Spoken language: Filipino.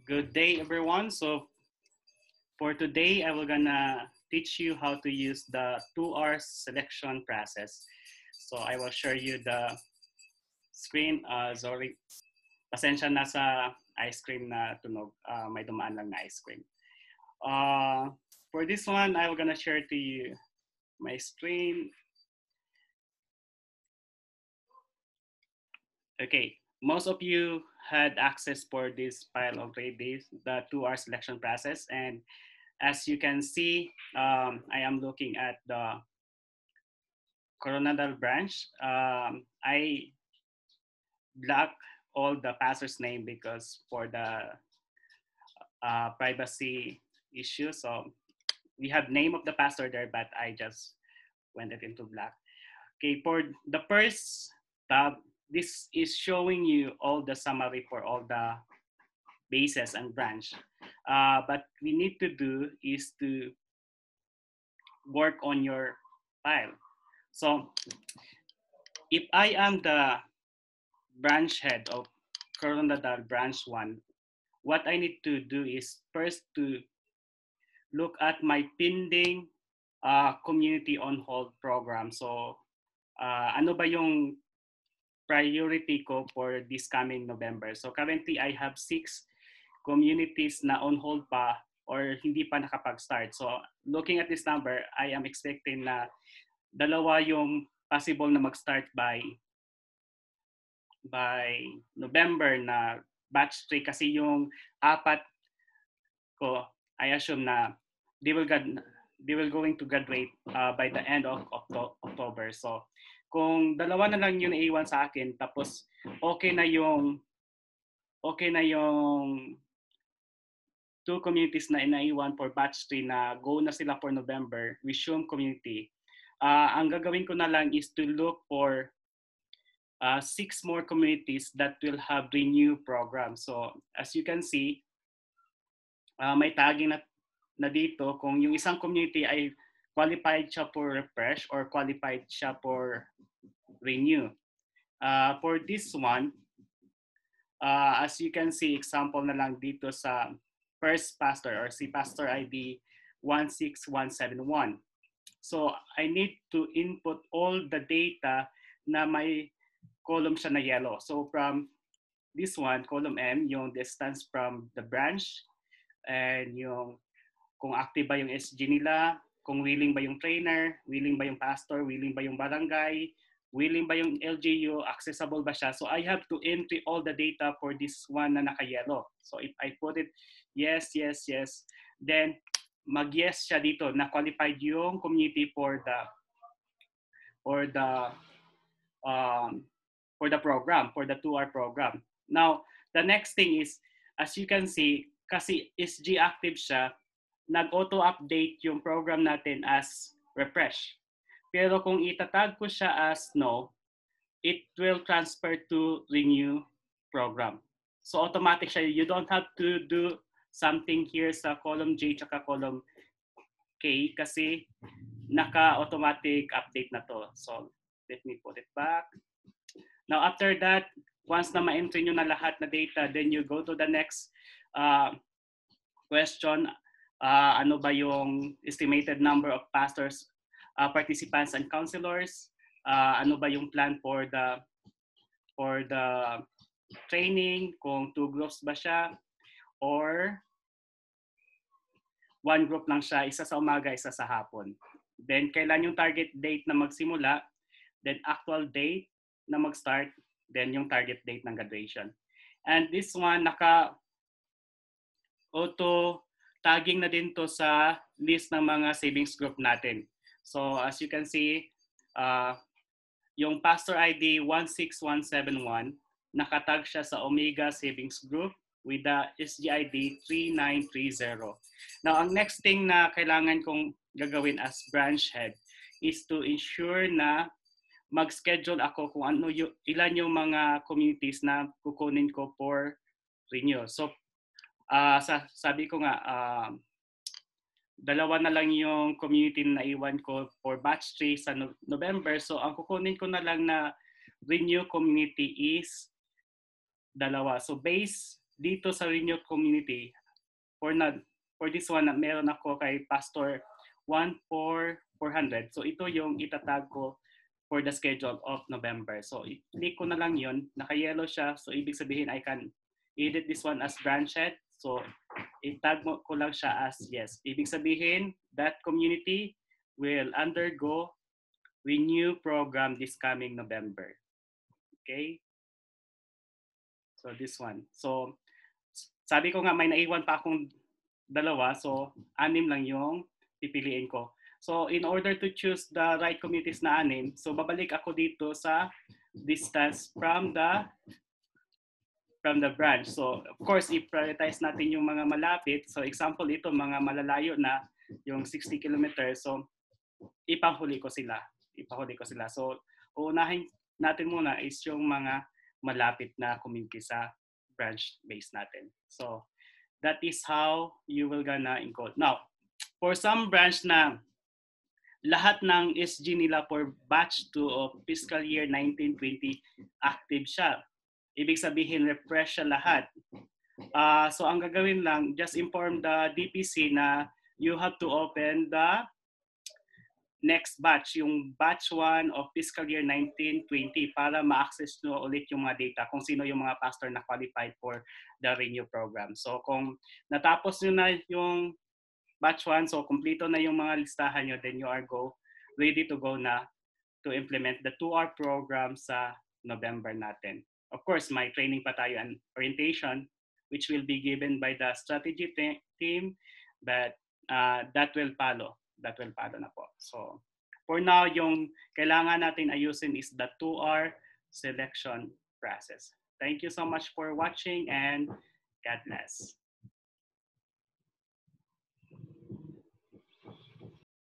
Good day, everyone. So for today, I will gonna teach you how to use the 2R selection process. So I will show you the screen. Sorry, pasensya na sa ice cream na tunog. May dumaan lang na ice cream. For this one, I will gonna share to you my screen. Okay, most of you had access for this file already, the 2R selection process, and as you can see, I am looking at the Coronadal branch. I block all the pastor's name because for the privacy issue. So we have name of the pastor there, but I just went it into black. Okay, for the first tab, this is showing you all the summary for all the bases and branch. But we need to do is to work on your file. So if I am the branch head of Coronadal branch 1, what I need to do is first to look at my pending community on hold program. So ano ba yung priority ko for this coming November? So currently I have 6 communities na on hold pa or hindi pa nakapag-start. So looking at this number, I am expecting na dalawa yung possible na mag-start by November na batch 3 kasi yung 4 ko, I assume na they will going to graduate by the end of October. So kung dalawa na lang yung naiwan sa akin tapos okay na yung 2 communities na inaiwan for batch 3 na go na sila for November, resume community. Ang gagawin ko na lang is to look for 6 more communities that will have renew program. So as you can see, may tagging na dito kung yung isang community ay qualified siya for refresh or qualified siya for renew. For this one, as you can see, example na lang dito sa first pastor or si pastor ID 16171. So I need to input all the data na may column siya na yellow. So from this one, column M, yung distance from the branch and yung kung active ba yung SG nila, kung willing ba yung trainer, willing ba yung pastor, willing ba yung barangay, willing ba yung LGU, accessible ba siya. So I have to entry all the data for this one na naka-yellow. So if I put it yes, yes, yes, then mag-yes siya dito na qualified yung community for the program, for the 2R program. Now, the next thing is, as you can see, kasi SG active siya, nag-auto-update yung program natin as refresh. Pero kung itatag ko siya as no, it will transfer to renew program. So automatic siya. You don't have to do something here sa column J tsaka column K kasi naka-automatic update na to. So let me put it back. Now after that, once na ma-entry nyo na lahat na data, then you go to the next question. Ano ba yung estimated number of pastors, participants, and counselors? Ano ba yung plan for the training? Kung 2 groups ba siya? Or 1 group lang siya, isa sa umaga, isa sa hapon. Then kailan yung target date na magsimula? Then actual date na mag-start, then yung target date ng graduation. And this one, naka-auto tagging na din to sa list ng mga savings group natin. So as you can see, yung pastor ID 16171, nakatag siya sa Omega Savings Group with the SGID 3930. Now, ang next thing na kailangan kong gagawin as branch head is to ensure na mag-schedule ako kung ilan yung mga communities na kukunin ko for renew. So, sabi ko nga, dalawa na lang yung community na iwan ko for batch 3 sa November. So, ang kukunin ko na lang na renew community is dalawa. So, base dito sa Renew Community, for this one, meron ako kay Pastor 14400. So ito yung itatag ko for the schedule of November. So i-click ko na lang yun. Naka-yellow siya. So ibig sabihin I can edit this one as branched. So i-tag ko lang siya as yes. Ibig sabihin that community will undergo renew program this coming November. Okay? So this one. So sabi ko nga may naiwan pa akong dalawa. So 6 lang yung pipiliin ko. So in order to choose the right communities na 6, so babalik ako dito sa distance from the branch. So of course, i-prioritize natin yung mga malapit. So example ito, mga malalayo na yung 60 kilometers. So ipahuli ko sila. So uunahin natin muna is yung mga malapit na community sa branch base natin. So that is how you will gonna encode. Now, for some branch na lahat ng SG nila for batch 2 of fiscal year 1920 active siya. Ibig sabihin, refresh siya lahat. So ang gagawin lang, just inform the DPC na you have to open the next batch, yung batch 1 of fiscal year 1920 para ma-access nyo ulit yung mga data kung sino yung mga pastor na qualified for the Renew program. So kung natapos nyo na yung batch 1, so kompleto na yung mga listahan nyo, then you are ready to go na to implement the 2-hour program sa November natin. Of course, may training pa tayo and orientation which will be given by the strategy team, but that will follow. That will follow na po. So for now, yung kailangan natin ayusin is the 2-hour selection process. Thank you so much for watching and God bless.